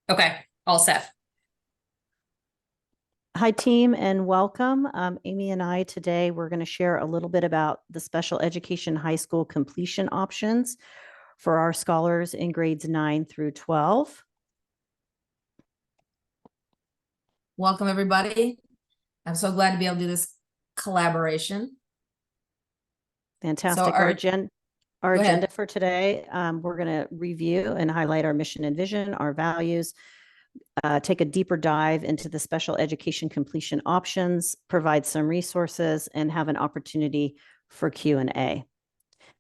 Okay, all set. Hi, team, and welcome. Amy and I today, we're going to share a little bit about the special education high school completion options for our scholars in grades 9 through 12. Welcome, everybody. I'm so glad to be able to do this collaboration. Fantastic. Our agenda for today, we're going to review and highlight our mission and vision, our values, take a deeper dive into the special education completion options, provide some resources, and have an opportunity for Q&A.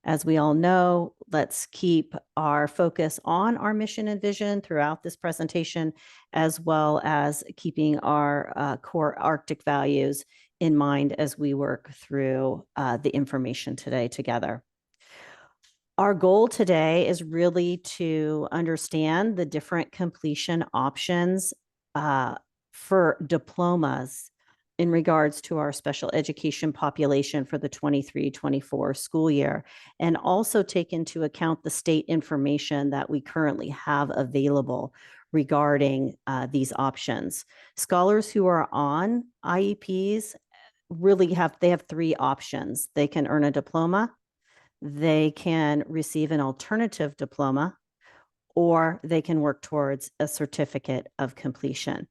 As we all know, let's keep our focus on our mission and vision throughout this presentation, as well as keeping our core Arctic values in mind as we work through the information today together. Our goal today is really to understand the different completion options for diplomas in regards to our special education population for the 23-24 school year, and also take into account the state information that we currently have available regarding these options. Scholars who are on IEPs really have three options. They can earn a diploma, they can receive an alternative diploma, or they can work towards a certificate of completion.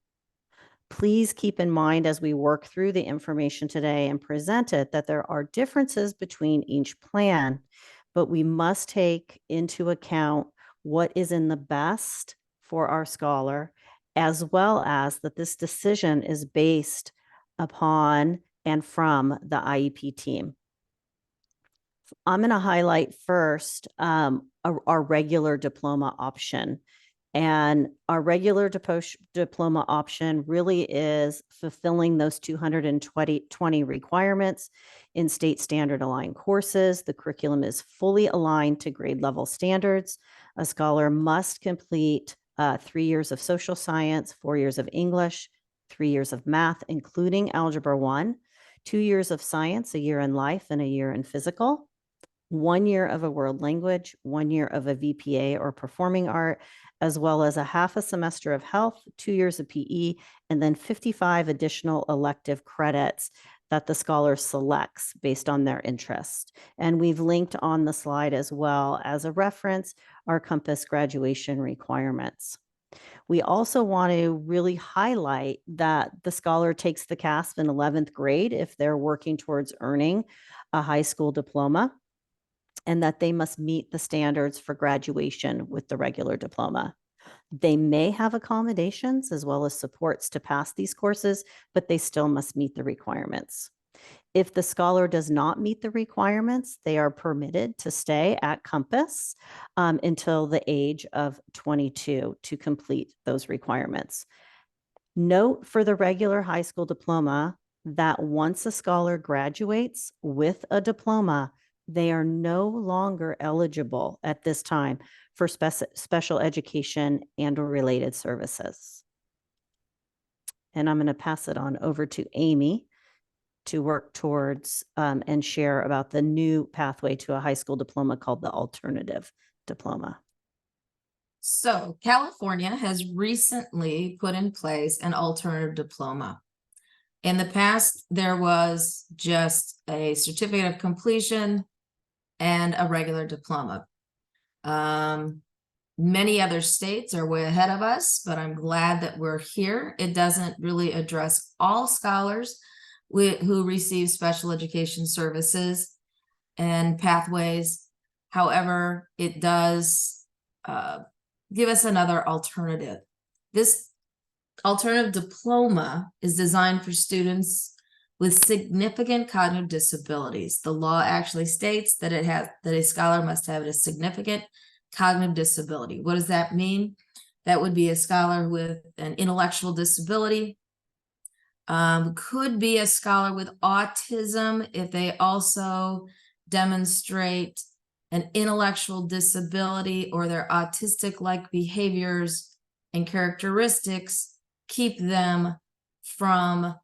Please keep in mind as we work through the information today and present it that there are differences between each plan, but we must take into account what is in the best for our scholar, as well as that this decision is based upon and from the IEP team. I'm going to highlight first our regular diploma option. And our regular diploma option really is fulfilling those 220 requirements in state standard aligned courses. The curriculum is fully aligned to grade level standards. A scholar must complete 3 years of social science, 4 years of English, 3 years of math, including Algebra 1, 2 years of science, a year in life and a year in physical, 1 year of a world language, 1 year of a VPA or performing art, as well as a half a semester of health, 2 years of PE, and then 55 additional elective credits that the scholar selects based on their interest. And we've linked on the slide as well as a reference our Compass graduation requirements. We also want to really highlight that the scholar takes the CASP in 11th grade if they're working towards earning a high school diploma, and that they must meet the standards for graduation with the regular diploma. They may have accommodations as well as supports to pass these courses, but they still must meet the requirements. If the scholar does not meet the requirements, they are permitted to stay at Compass until the age of 22 to complete those requirements. Note for the regular high school diploma that once a scholar graduates with a diploma, they are no longer eligible at this time for special education and or related services. And I'm going to pass it on over to Amy to work towards and share about the new pathway to a high school diploma called the alternative diploma. So California has recently put in place an alternative diploma. In the past, there was just a certificate of completion and a regular diploma. Many other states are way ahead of us, but I'm glad that we're here. It doesn't really address all scholars who receive special education services and pathways. However, it does give us another alternative. This alternative diploma is designed for students with significant cognitive disabilities. The law actually states that a scholar must have a significant cognitive disability. What does that mean? That would be a scholar with an intellectual disability, could be a scholar with autism if they also demonstrate an intellectual disability or their autistic-like behaviors and characteristics keep them from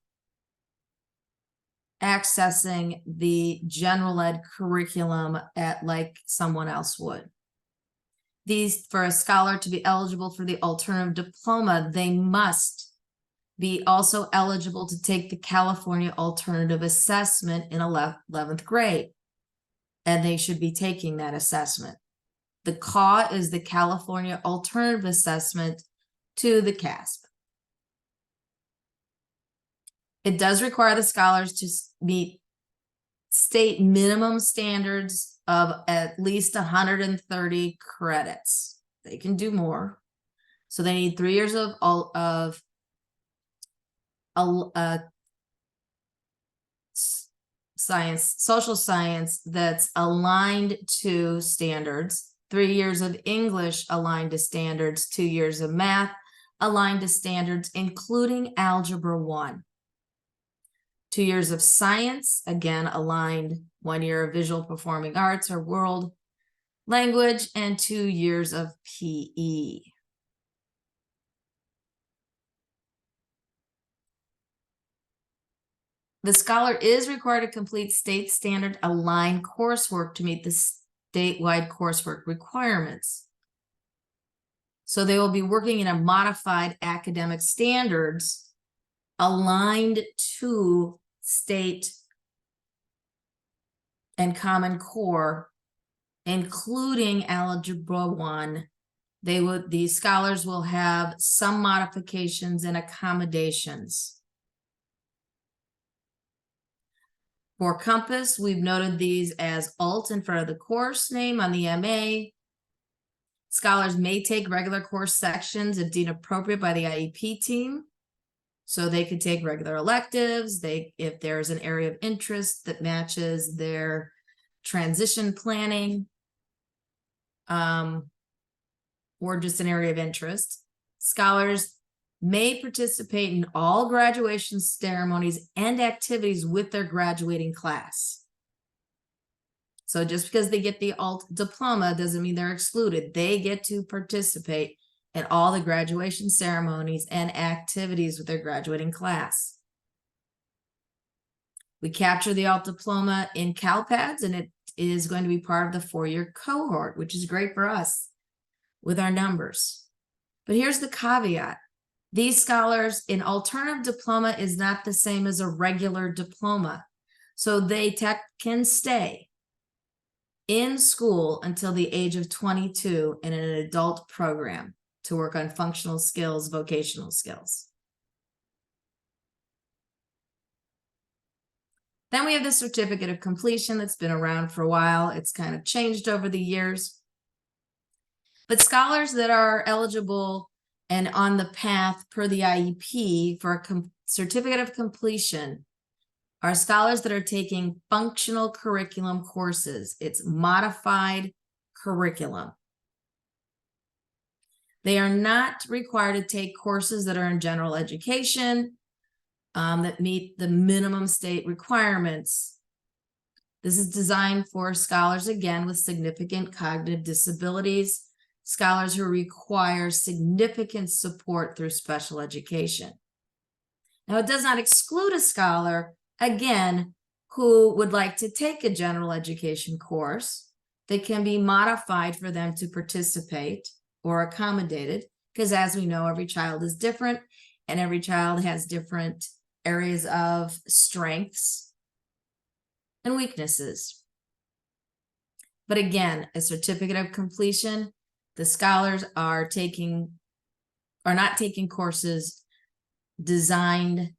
accessing the general ed curriculum like someone else would. for a scholar to be eligible for the alternative diploma, they must be also eligible to take the California Alternative Assessment in 11th grade. And they should be taking that assessment. The CAW is the California Alternative Assessment to the CASP. It does require the scholars to meet state minimum standards of at least 130 credits. They can do more. So they need 3 years of science, social science that's aligned to standards, 3 years of English aligned to standards, 2 years of math aligned to standards, including Algebra 1. 2 years of science, again, aligned, 1 year of visual performing arts or world language, and 2 years of PE. The scholar is required to complete state standard aligned coursework to meet the statewide coursework requirements. So they will be working in a modified academic standards aligned to state and Common Core, including Algebra 1. These scholars will have some modifications and accommodations. For Compass, we've noted these as alt in front of the course name on the MA. Scholars may take regular course sections if deemed appropriate by the IEP team. So they could take regular electives, if there's an area of interest that matches their transition planning, or just an area of interest. Scholars may participate in all graduation ceremonies and activities with their graduating class. So just because they get the alt diploma doesn't mean they're excluded. They get to participate in all the graduation ceremonies and activities with their graduating class. We capture the alt diploma in CalPADS, and it is going to be part of the 4-year cohort, which is great for us with our numbers. But here's the caveat. These scholars, an alternative diploma is not the same as a regular diploma. So they can stay in school until the age of 22 in an adult program to work on functional skills, vocational skills. Then we have the certificate of completion that's been around for a while. It's kind of changed over the years. But scholars that are eligible and on the path per the IEP for a certificate of completion are scholars that are taking functional curriculum courses. It's modified curriculum. They are not required to take courses that are in general education that meet the minimum state requirements. This is designed for scholars, again, with significant cognitive disabilities, scholars who require significant support through special education. Now, it does not exclude a scholar, again, who would like to take a general education course that can be modified for them to participate or accommodated, because as we know, every child is different and every child has different areas of strengths and weaknesses. But again, a certificate of completion, the scholars are not taking courses designed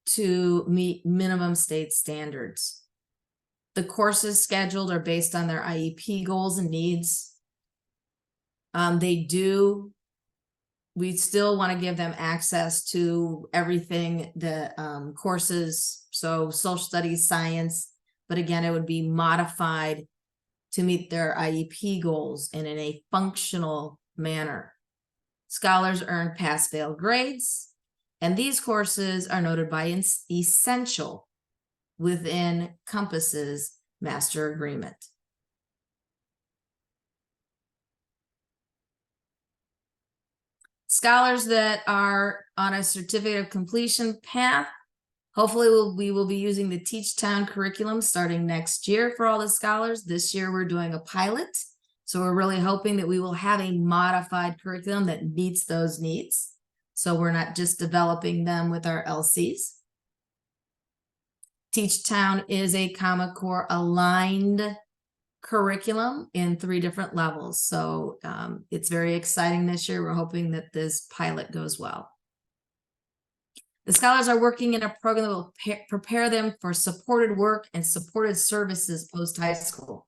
to meet minimum state standards. The courses scheduled are based on their IEP goals and needs. We still want to give them access to everything, the courses, so social studies, science, but again, it would be modified to meet their IEP goals and in a functional manner. Scholars earn pass-fail grades, and these courses are noted by essential within Compass's master agreement. Scholars that are on a certificate of completion path, hopefully we will be using the Teach Town curriculum starting next year for all the scholars. This year we're doing a pilot So we're really hoping that we will have a modified curriculum that meets those needs. So we're not just developing them with our LCs. Teach Town is a Common Core aligned curriculum in 3 different levels. So it's very exciting this year. We're hoping that this pilot goes well. The scholars are working in a program that will prepare them for supported work and supported services post-high school.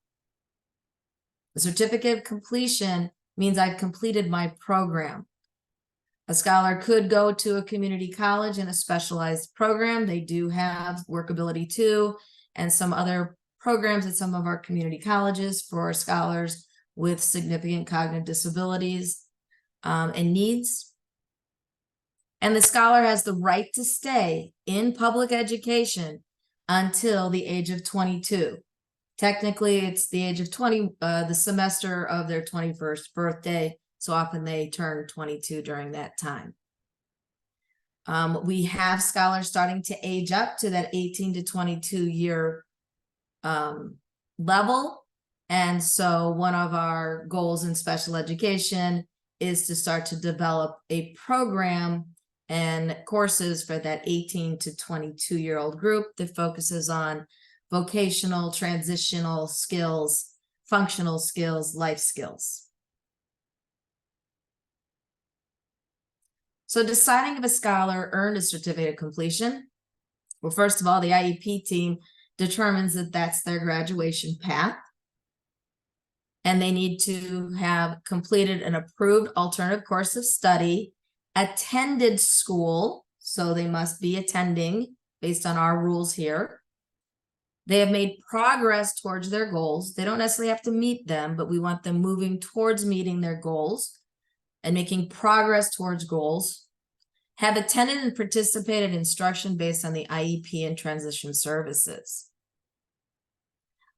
The certificate of completion means I've completed my program. A scholar could go to a community college in a specialized program. They do have Workability 2 and some other programs at some of our community colleges for scholars with significant cognitive disabilities and needs. And the scholar has the right to stay in public education until the age of 22. Technically, it's the age of 20, the semester of their 21st birthday. So often they turn 22 during that time. We have scholars starting to age up to that 18 to 22 year level. And so one of our goals in special education is to start to develop a program and courses for that 18 to 22-year-old group that focuses on vocational, transitional skills, functional skills, life skills. So deciding if a scholar earned a certificate of completion, well, first of all, the IEP team determines that that's their graduation path. And they need to have completed an approved alternative course of study, attended school, so they must be attending based on our rules here. They have made progress towards their goals. They don't necessarily have to meet them, but we want them moving towards meeting their goals and making progress towards goals. Have attended and participated in instruction based on the IEP and transition services.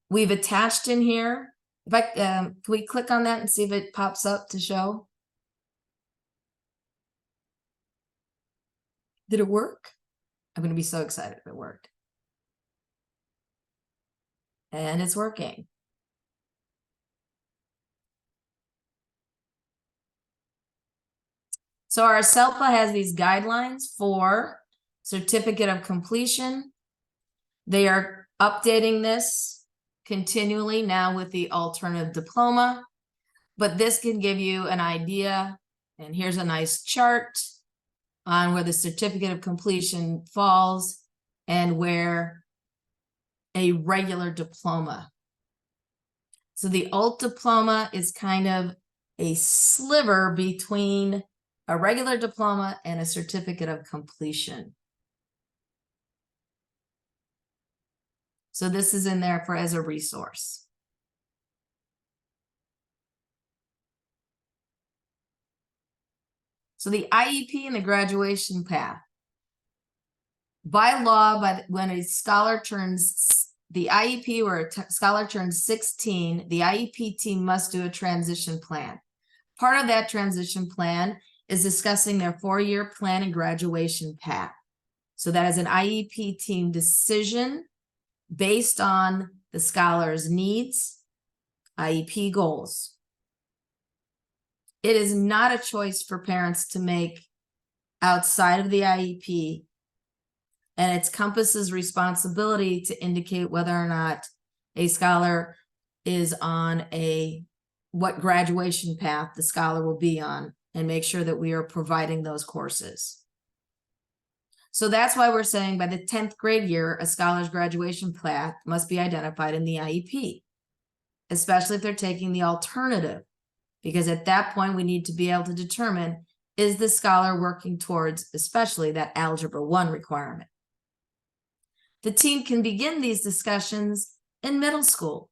We've attached in here, if I can we click on that and see if it pops up to show? Did it work? I'm going to be so excited if it worked. And it's working. So our SELPA has these guidelines for certificate of completion. They are updating this continually now with the alternative diploma, but this can give you an idea. And here's a nice chart on where the certificate of completion falls and where a regular diploma. So the alt diploma is kind of a sliver between a regular diploma and a certificate of completion. So this is in there for as a resource. So the IEP and the graduation path. By law, when a scholar turns the IEP or a scholar turns 16, the IEP team must do a transition plan. Part of that transition plan is discussing their 4-year plan and graduation path. So that is an IEP team decision based on the scholar's needs, IEP goals. It is not a choice for parents to make outside of the IEP, and it's Compass's responsibility to indicate whether or not a scholar is on what graduation path the scholar will be on, and make sure that we are providing those courses. So that's why we're saying by the 10th grade year, a scholar's graduation path must be identified in the IEP, especially if they're taking the alternative, because at that point we need to be able to determine, is the scholar working towards especially that Algebra 1 requirement. The team can begin these discussions in middle school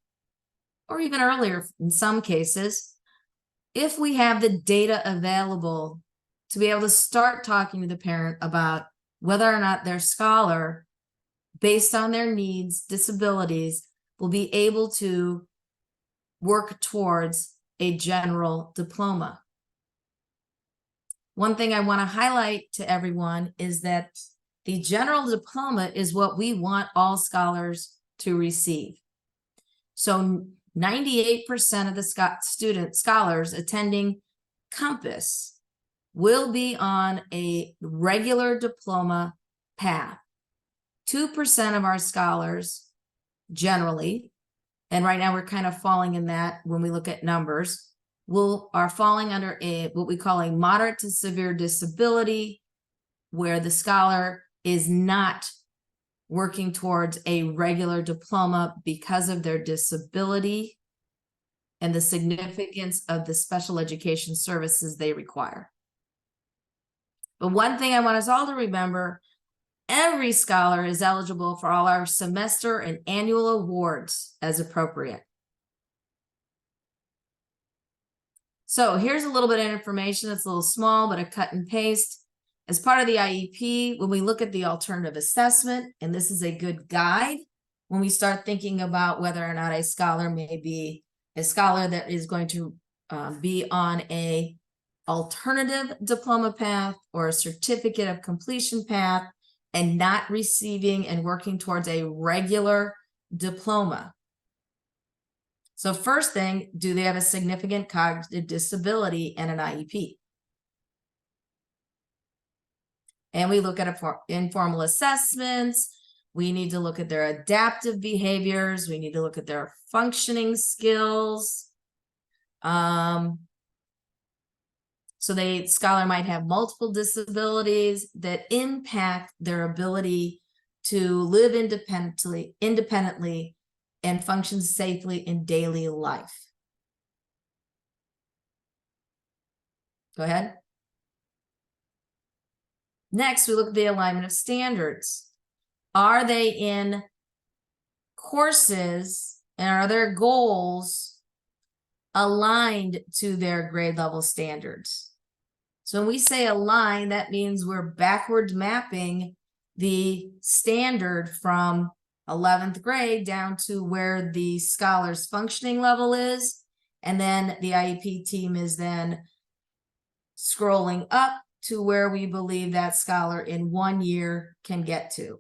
or even earlier in some cases, if we have the data available to be able to start talking to the parent about whether or not their scholar, based on their needs, disabilities, will be able to work towards a general diploma. One thing I want to highlight to everyone is that the general diploma is what we want all scholars to receive. So 98% of the scholars attending Compass will be on a regular diploma path. 2% of our scholars generally, and right now we're kind of falling in that when we look at numbers, are falling under what we call a moderate to severe disability, where the scholar is not working towards a regular diploma because of their disability and the significance of the special education services they require. But one thing I want us all to remember, every scholar is eligible for all our semester and annual awards as appropriate. So here's a little bit of information that's a little small, but a cut and paste. As part of the IEP, when we look at the alternative assessment, and this is a good guide when we start thinking about whether or not a scholar may be a scholar that is going to be on a alternative diploma path or a certificate of completion path and not receiving and working towards a regular diploma. So first thing, do they have a significant cognitive disability and an IEP? And we look at informal assessments. We need to look at their adaptive behaviors. We need to look at their functioning skills. So the scholar might have multiple disabilities that impact their ability to live independently and function safely in daily life. Go ahead. Next, we look at the alignment of standards. Are they in courses and are their goals aligned to their grade level standards? So when we say align, that means we're backwards mapping the standard from 11th grade down to where the scholar's functioning level is. And then the IEP team is then scrolling up to where we believe that scholar in 1 year can get to.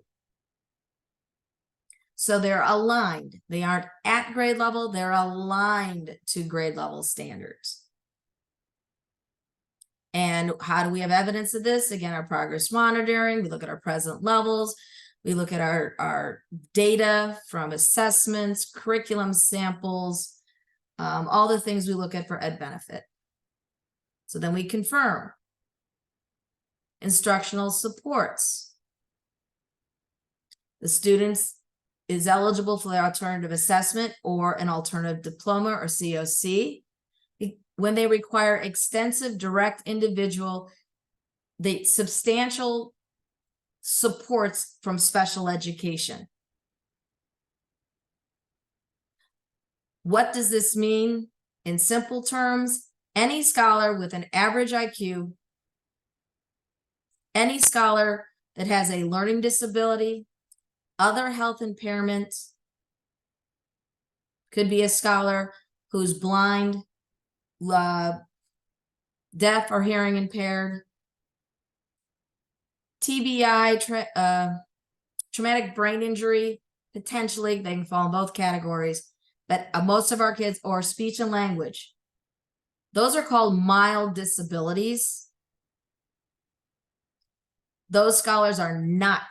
So they're aligned. They aren't at grade level, they're aligned to grade level standards. And how do we have evidence of this? Again, our progress monitoring, we look at our present levels, we look at our data from assessments, curriculum samples, all the things we look at for Ed Benefit. So then we confirm. Instructional supports. The students is eligible for the alternative assessment or an alternative diploma or COC when they require extensive, direct, individual, the substantial supports from special education. What does this mean? In simple terms, any scholar with an average IQ, any scholar that has a learning disability, other health impairments, could be a scholar who's blind, deaf or hearing impaired, TBI, traumatic brain injury, potentially, they can fall in both categories, but most of our kids, or speech and language, those are called mild disabilities. Those scholars are not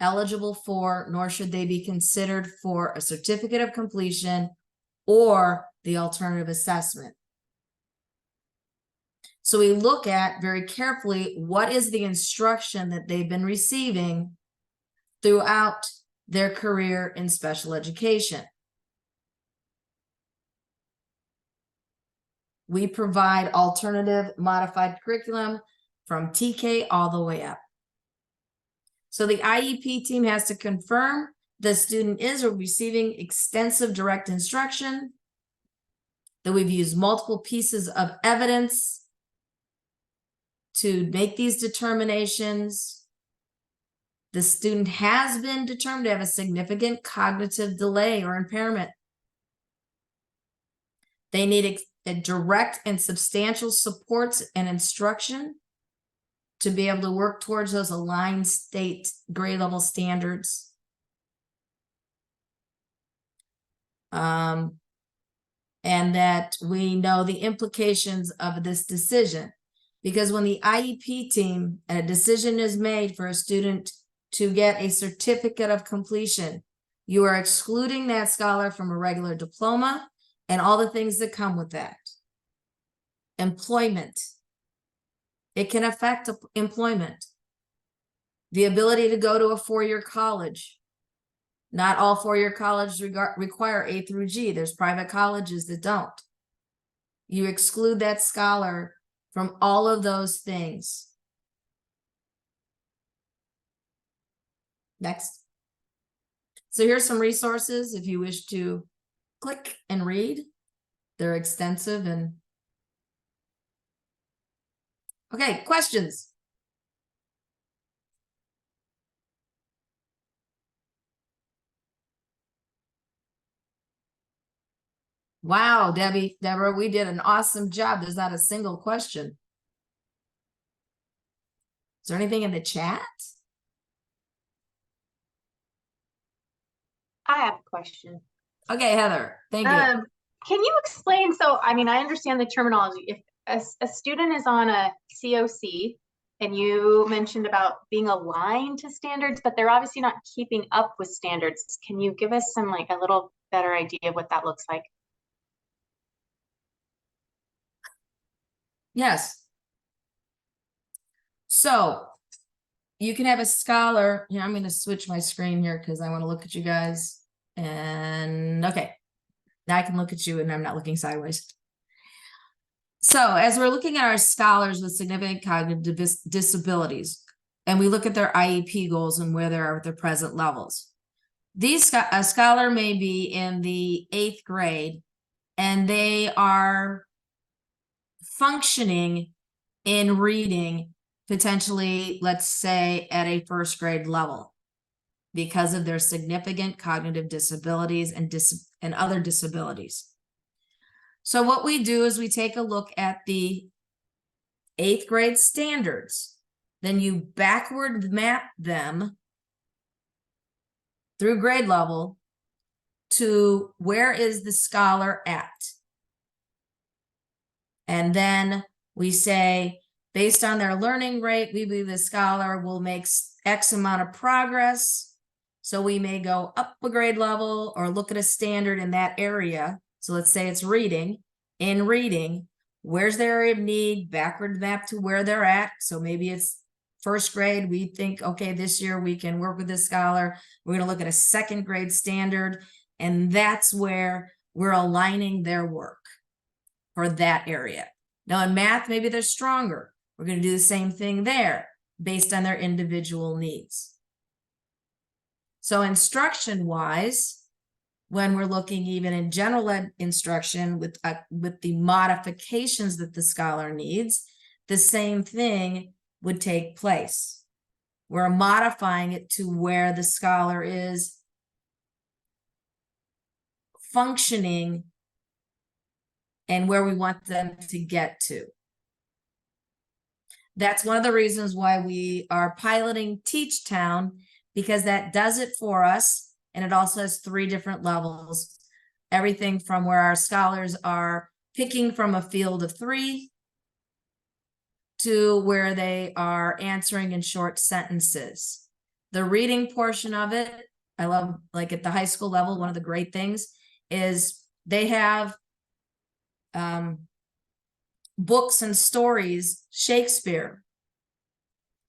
eligible for, nor should they be considered for, a certificate of completion or the alternative assessment. So we look at very carefully what is the instruction that they've been receiving throughout their career in special education. We provide alternative modified curriculum from TK all the way up. So the IEP team has to confirm the student is receiving extensive direct instruction, that we've used multiple pieces of evidence to make these determinations. The student has been determined to have a significant cognitive delay or impairment. They need a direct and substantial supports and instruction to be able to work towards those aligned state grade level standards. and that we know the implications of this decision. Because when the IEP team and a decision is made for a student to get a certificate of completion, you are excluding that scholar from a regular diploma and all the things that come with that. Employment. It can affect employment. The ability to go to a four-year college. Not all four-year colleges require A through G. There's private colleges that don't. You exclude that scholar from all of those things. Next. So here's some resources if you wish to click and read. They're extensive and okay, questions? Wow, Deborah, we did an awesome job. There's not a single question. Is there anything in the chat? I have a question. Okay, Heather, thank you. Can you explain, so, I mean, I understand the terminology. If a student is on a COC and you mentioned about being aligned to standards, but they're obviously not keeping up with standards, can you give us some, like, a little better idea of what that looks like? Yes. So you can have a scholar here. I'm going to switch my screen here because I want to look at you guys. And okay, now I can look at you and I'm not looking sideways. So as we're looking at our scholars with significant cognitive disabilities, and we look at their IEP goals and where they are at their present levels, a scholar may be in the 8th grade and they are functioning in reading potentially, let's say, at a 1st grade level because of their significant cognitive disabilities and other disabilities. So what we do is we take a look at the 8th grade standards. Then you backward map them through grade level to where is the scholar at. And then we say, based on their learning rate, we believe the scholar will make X amount of progress. So we may go up a grade level or look at a standard in that area. So let's say it's reading. In reading, where's their area of need? Backward map to where they're at. So maybe it's 1st grade. We think, okay, this year we can work with this scholar. We're going to look at a 2nd grade standard. And that's where we're aligning their work for that area. Now in math, maybe they're stronger. We're going to do the same thing there based on their individual needs. So instruction-wise, when we're looking even in general ed instruction with the modifications that the scholar needs, the same thing would take place. We're modifying it to where the scholar is functioning and where we want them to get to. That's one of the reasons why we are piloting Teach Town, because that does it for us. And it also has 3 different levels. Everything from where our scholars are picking from a field of 3 to where they are answering in short sentences. The reading portion of it, I love, like at the high school level, one of the great things is they have books and stories, Shakespeare.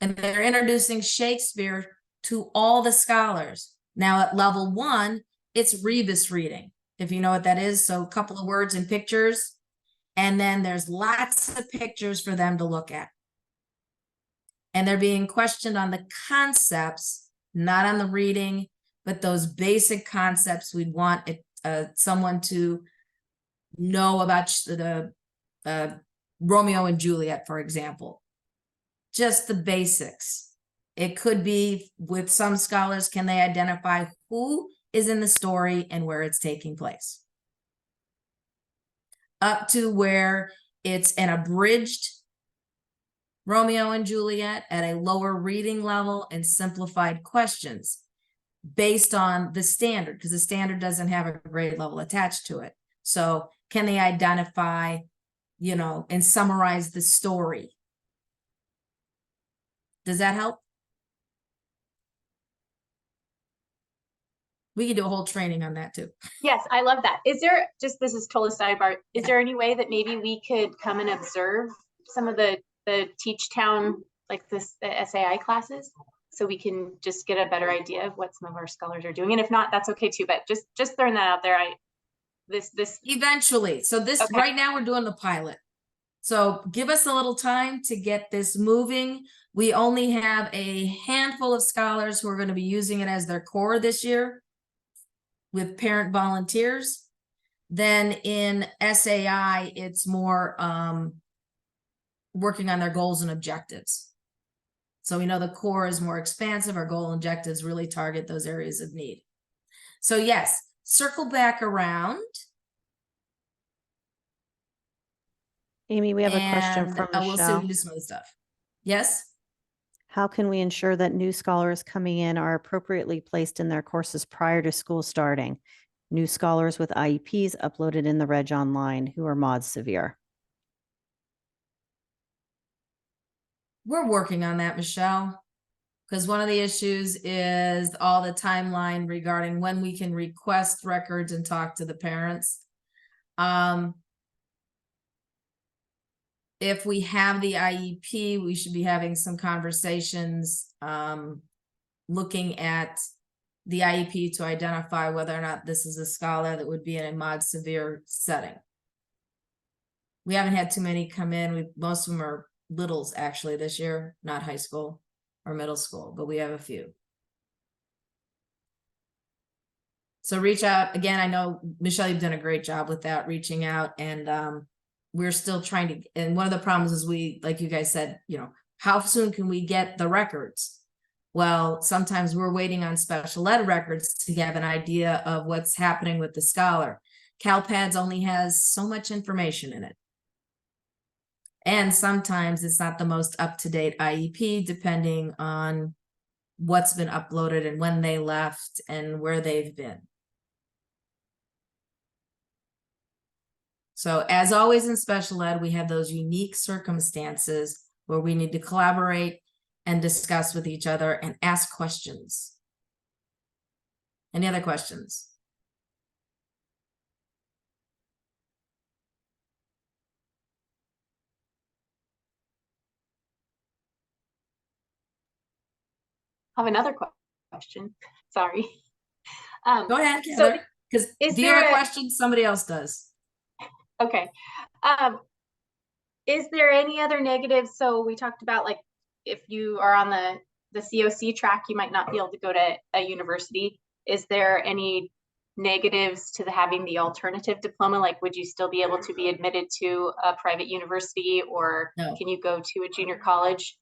And they're introducing Shakespeare to all the scholars. Now at level 1, it's rebus reading, if you know what that is. So a couple of words and pictures, and then there's lots of pictures for them to look at. And they're being questioned on the concepts, not on the reading, but those basic concepts we'd want someone to know about the Romeo and Juliet, for example. Just the basics. It could be with some scholars, can they identify who is in the story and where it's taking place? Up to where it's an abridged Romeo and Juliet at a lower reading level and simplified questions based on the standard, because the standard doesn't have a grade level attached to it. So can they identify, you know, and summarize the story? Does that help? We could do a whole training on that too. Yes, I love that. Is there, just, this is totally sidebar, is Yeah. there any way that maybe we could come and observe some of the Teach Town, like the SAI classes? So we can just get a better idea of what some of our scholars are doing. And if not, that's okay too, but just throwing that out there. This Eventually. So this, Okay. right now we're doing the pilot. So give us a little time to get this moving. We only have a handful of scholars who are going to be using it as their core this year with parent volunteers. Then in SAI, it's more working on their goals and objectives. So we know the core is more expansive. Our goal and objectives really target those areas of need. So yes, circle back around. Amy, we have a question And from we'll see if we Michelle. can do some other stuff. Yes? How can we ensure that new scholars coming in are appropriately placed in their courses prior to school starting? New scholars with IEPs uploaded in the Reg Online who are mod severe. We're working on that, Michelle. Because one of the issues is all the timeline regarding when we can request records and talk to the parents. If we have the IEP, we should be having some conversations looking at the IEP to identify whether or not this is a scholar that would be in a mod severe setting. We haven't had too many come in. Most of them are littles actually this year, not high school or middle school, but we have a few. So reach out again. I know Michelle, you've done a great job with that, reaching out, and we're still trying to, and one of the problems is we, like you guys said, you know, how soon can we get the records? Well, sometimes we're waiting on special ed records to have an idea of what's happening with the scholar. CalPADS only has so much information in it. And sometimes it's not the most up-to-date IEP, depending on what's been uploaded and when they left and where they've been. So as always in special ed, we have those unique circumstances where we need to collaborate and discuss with each other and ask questions. Any other questions? I have another question. Sorry. Go ahead, So Heather, because if is you have there a a- question, somebody else does. Okay. Is there any other negatives? So we talked about, like, if you are on the COC track, you might not be able to go to a university. Is there any negatives to having the alternative diploma? Like, would you still be able to be admitted to a private university, or No. can you go to a junior college?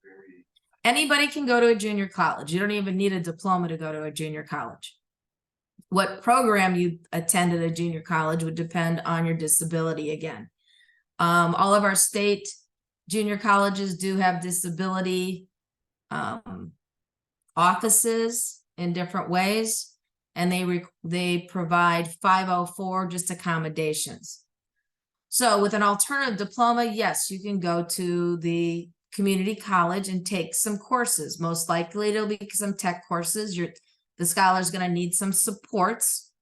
Anybody can go to a junior college. You don't even need a diploma to go to a junior college. What program you attend at a junior college would depend on your disability again. All of our state junior colleges do have disability offices in different ways, and they provide 504 just accommodations. So with an alternative diploma, yes, you can go to the community college and take some courses. Most likely it'll be some tech courses. The scholar's going to need some supports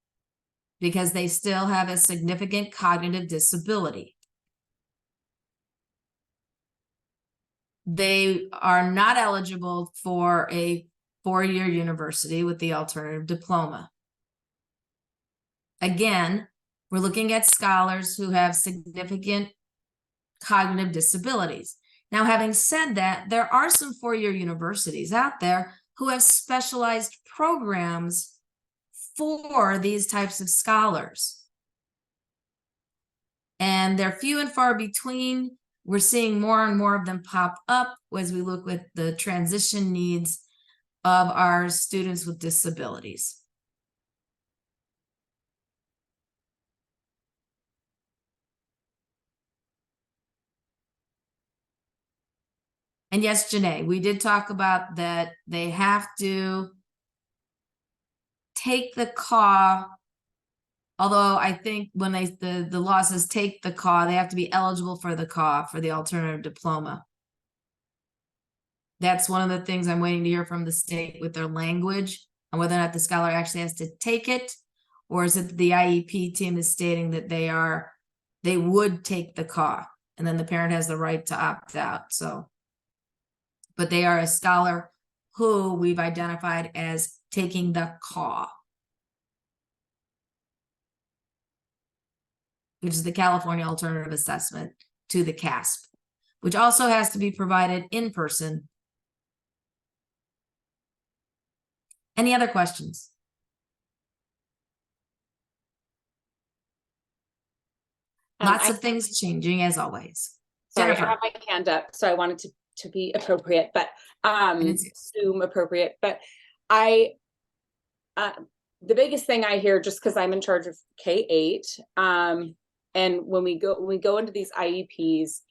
because they still have a significant cognitive disability. They are not eligible for a four-year university with the alternative diploma. Again, we're looking at scholars who have significant cognitive disabilities. Now, having said that, there are some four-year universities out there who have specialized programs for these types of scholars. And they're few and far between. We're seeing more and more of them pop up as we look at the transition needs of our students with disabilities. And yes, Janae, we did talk about that they have to take the CAW Although I think when the law says take the CAW, they have to be eligible for the CAW, for the alternative diploma. That's one of the things I'm waiting to hear from the state with their language and whether or not the scholar actually has to take it, or is it the IEP team is stating that they would take the CAW, and then the parent has the right to opt out. So, but they are a scholar who we've identified as taking the CAW, which is the California Alternative Assessment to the CASP, which also has to be provided in person. Any other questions? Lots of things changing as always. Sorry, Jennifer. I have my hand up, so I wanted to be appropriate, but assume appropriate. But the biggest thing I hear, just because I'm in charge of K-8, and when we go into these IEPs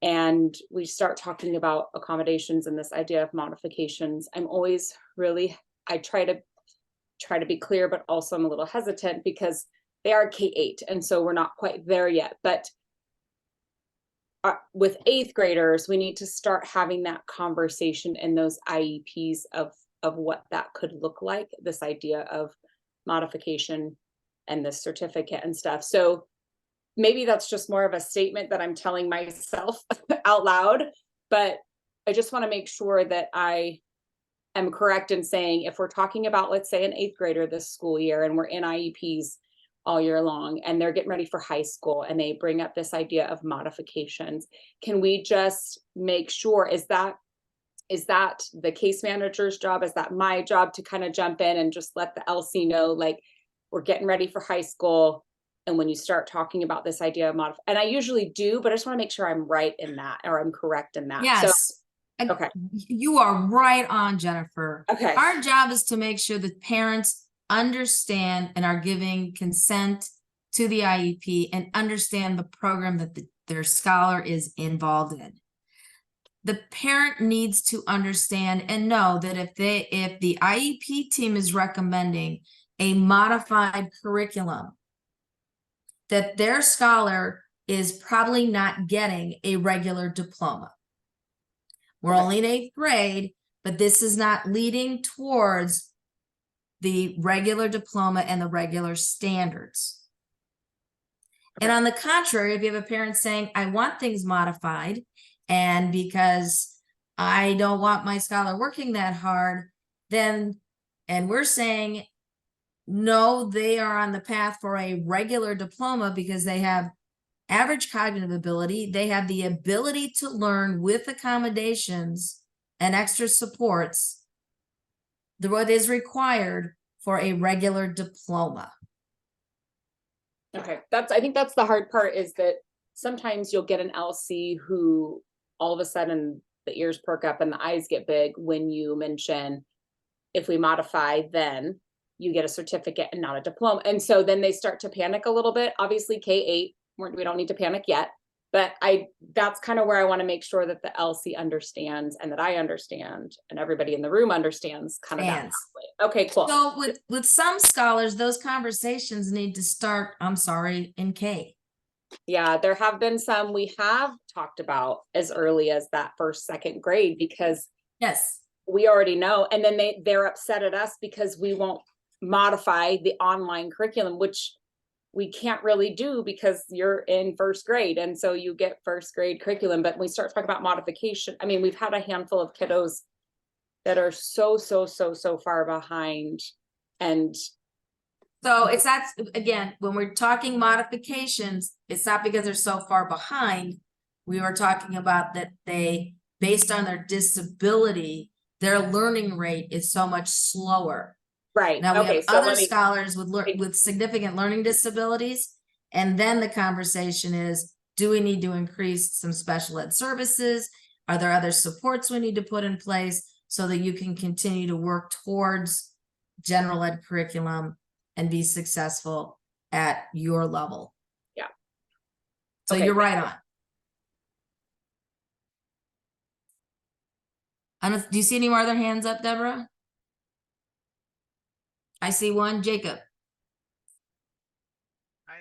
and we start talking about accommodations and this idea of modifications, I'm always really, I try to be clear, but also I'm a little hesitant because they are K-8, and so we're not quite there yet. But with 8th graders, we need to start having that conversation in those IEPs of what that could look like, this idea of modification and the certificate and stuff. So maybe that's just more of a statement that I'm telling myself out loud, but I just want to make sure that I am correct in saying, if we're talking about, let's say, an 8th grader this school year, and we're in IEPs all year long, and they're getting ready for high school, and they bring up this idea of modifications, can we just make sure, is that the case manager's job? Is that my job to kind of jump in and just let the LC know, like, we're getting ready for high school, and when you start talking about this idea of and I usually do, but I just want to make sure I'm right in that, or I'm correct in that. Yes. So, okay. You are right on, Jennifer. Okay. Our job is to make sure that parents understand and are giving consent to the IEP and understand the program that their scholar is involved in. The parent needs to understand and know that if the IEP team is recommending a modified curriculum, that their scholar is probably not getting a regular diploma. We're only in 8th grade, but this is not leading towards the regular diploma and the regular standards. And on the contrary, if you have a parent saying, I want things modified, and because I don't want my scholar working that hard, and we're saying, no, they are on the path for a regular diploma because they have average cognitive ability, they have the ability to learn with accommodations and extra supports, what is required for a regular diploma. Okay, I think that's the hard part, is that sometimes you'll get an LC who all of a sudden the ears perk up and the eyes get big when you mention, if we modify, then you get a certificate and not a diploma. And so then they start to panic a little bit. Obviously K-8, we don't need to panic yet, but that's kind of where I want to make sure that the LC understands, and that I understand, and everybody in the room understands kind of that pathway. Okay, cool. So with some scholars, those conversations need to start, in K. Yeah, there have been some we have talked about as early as that 1st, 2nd grade, because yes, we already know, and then they're upset at us because we won't modify the online curriculum, which we can't really do because you're in 1st grade, and so you get 1st grade curriculum. But when we start talking about modification, I mean, we've had a handful of kiddos that are so far behind. And so it's not, again, when we're talking modifications, it's not because they're so far behind. We were talking about that based on their disability, their learning rate is so much slower. Right. Now we have so other scholars with significant learning disabilities, and then the conversation is, do we need to increase some special ed services? Are there other supports we need to put in place so that you can continue to work towards general ed curriculum and be successful at your level? Yeah. So Okay. You're right on. Do you see any more other hands up, Deborah? I see one, Jacob.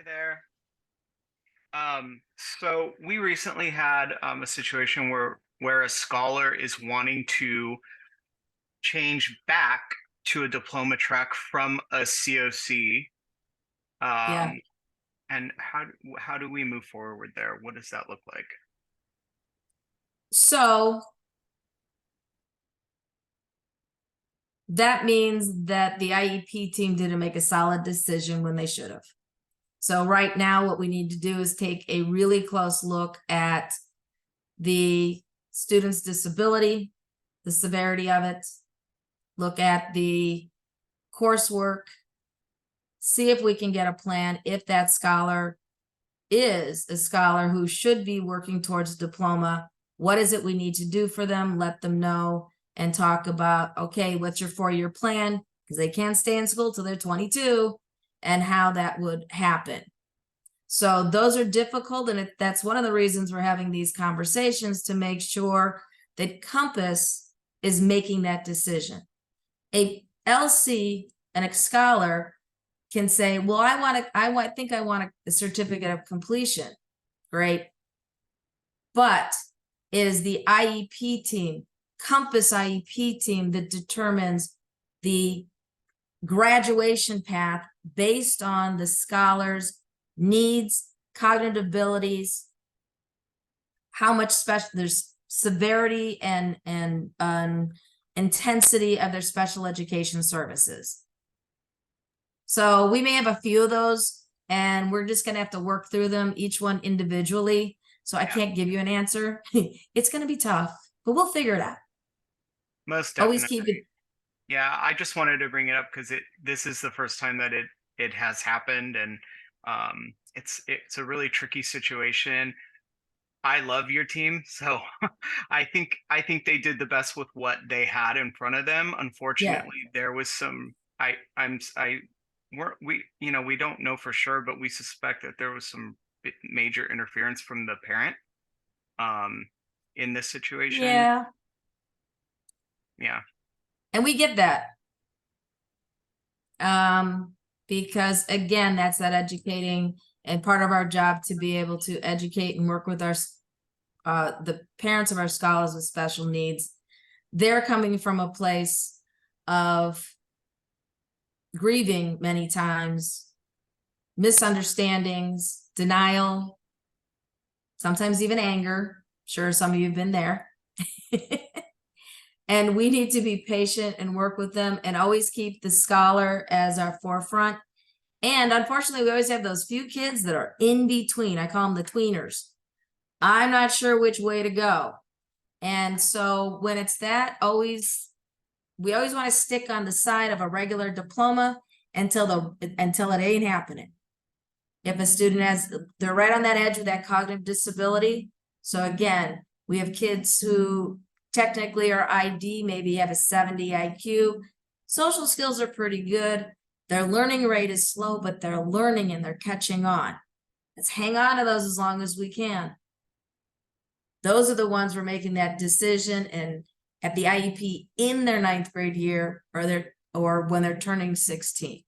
there. So we recently had a situation where a scholar is wanting to change back to a diploma track from a COC. Yeah. And how do we move forward there? What does that look like? So that means that the IEP team didn't make a solid decision when they should have. So right now, what we need to do is take a really close look at the student's disability, the severity of it, look at the coursework, see if we can get a plan if that scholar is a scholar who should be working towards a diploma. What is it we need to do for them? Let them know and talk about, okay, what's your 4-year plan? Because they can't stay in school till they're 22 and how that would happen. So those are difficult, and that's one of the reasons we're having these conversations, to make sure that Compass is making that decision. A LC and a scholar can say, well, I think I want a certificate of completion. Great. But it is the IEP team, Compass IEP team, that determines the graduation path based on the scholar's needs, cognitive abilities, how much special, there's severity and intensity of their special education services. So we may have a few of those, and we're just going to have to work through them, each one individually. So I can't give you an answer. It's going to be tough, but we'll figure it out. Most definitely. Always keep it. Yeah, I just wanted to bring it up because this is the first time that it has happened, and it's a really tricky situation. I love your team, so I think they did the best with what they had in front of them. Unfortunately, there was some we don't know for sure, but we suspect that there was some major interference from the parent in this situation. Yeah. Yeah. And we get that. Because again, that's that educating, and part of our job to be able to educate and work with our the parents of our scholars with special needs. They're coming from a place of grieving many times, misunderstandings, denial, sometimes even anger. Sure, some of you have been there. And we need to be patient and work with them and always keep the scholar as our forefront. And unfortunately, we always have those few kids that are in between. I call them the tweeners. I'm not sure which way to go. And so when it's that, we always want to stick on the side of a regular diploma until it ain't happening. If a student they're right on that edge with that cognitive disability. So again, we have kids who technically are ID, maybe have a 70 IQ. Social skills are pretty good. Their learning rate is slow, but they're learning and they're catching on. Let's hang on to those as long as we can. Those are the ones we're making that decision and at the IEP in their 9th grade year, or when they're turning 16.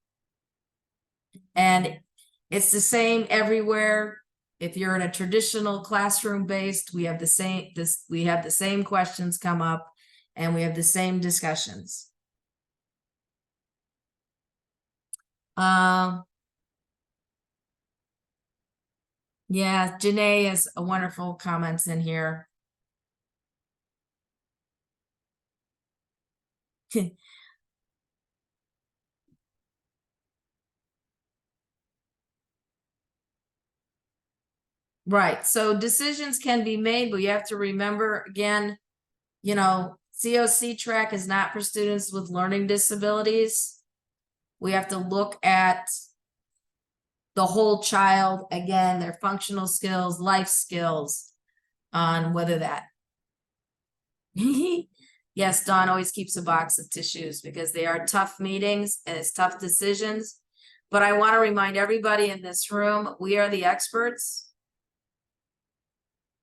And it's the same everywhere. If you're in a traditional classroom based, we have the same questions come up, and we have the same discussions. Yeah, Janae has a wonderful comments in here. Right. So decisions can be made, but you have to remember, again, COC track is not for students with learning disabilities. We have to look at the whole child, again, their functional skills, life skills, on whether that. Yes, Dawn always keeps a box of tissues because they are tough meetings and it's tough decisions. But I want to remind everybody in this room, we are the experts.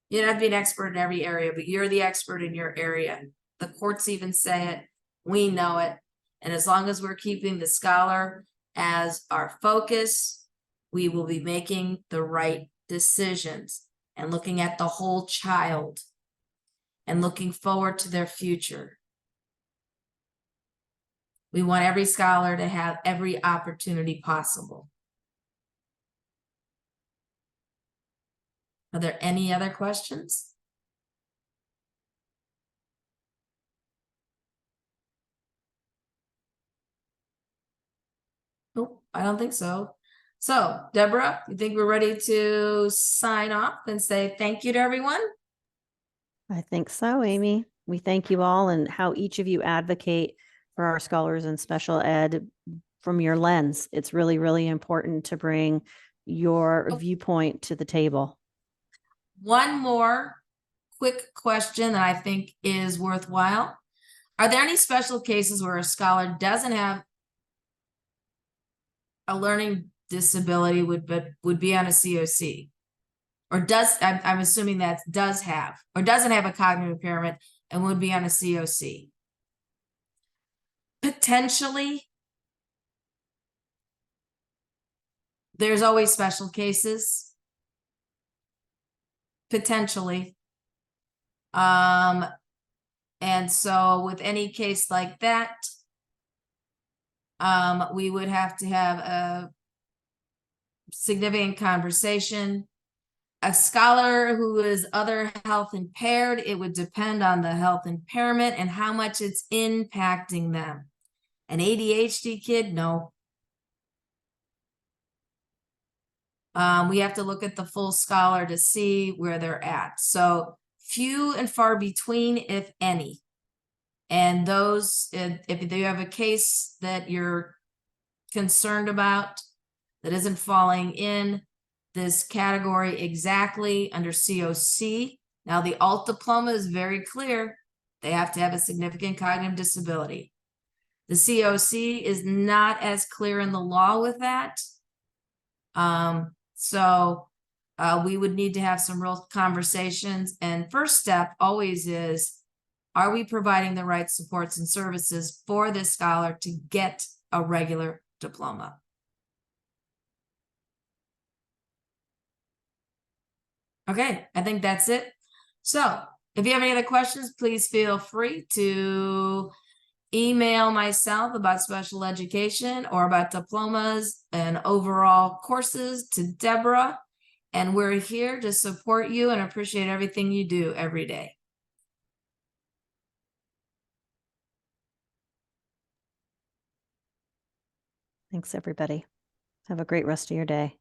You don't have to be an expert in every area, but you're the expert in your area. The courts even say it. We know it. And as long as we're keeping the scholar as our focus, we will be making the right decisions and looking at the whole child and looking forward to their future. We want every scholar to have every opportunity possible. Are there any other questions? Nope, I don't think so. So, Deborah, you think we're ready to sign off and say thank you to everyone? I think so, Amy. We thank you all and how each of you advocate for our scholars in special ed from your lens. It's really, really important to bring your viewpoint to the table. One more quick question that I think is worthwhile. Are there any special cases where a scholar doesn't have a learning disability would be on a COC? Or I'm assuming that does have, or doesn't have a cognitive impairment and would be on a COC? Potentially. There's always special cases. Potentially. And so with any case like that, we would have to have a significant conversation. A scholar who is other health impaired, it would depend on the health impairment and how much it's impacting them. An ADHD kid, no. We have to look at the full scholar to see where they're at. So few and far between, if any. And those, if you have a case that you're concerned about that isn't falling in this category exactly under COC, now the alt diploma is very clear. They have to have a significant cognitive disability. The COC is not as clear in the law with that. So we would need to have some real conversations. And first step always is, are we providing the right supports and services for this scholar to get a regular diploma? Okay, I think that's it. So if you have any other questions, please feel free to email myself about special education or about diplomas and overall courses to Deborah. And we're here to support you and appreciate everything you do every day. Thanks, everybody. Have a great rest of your day.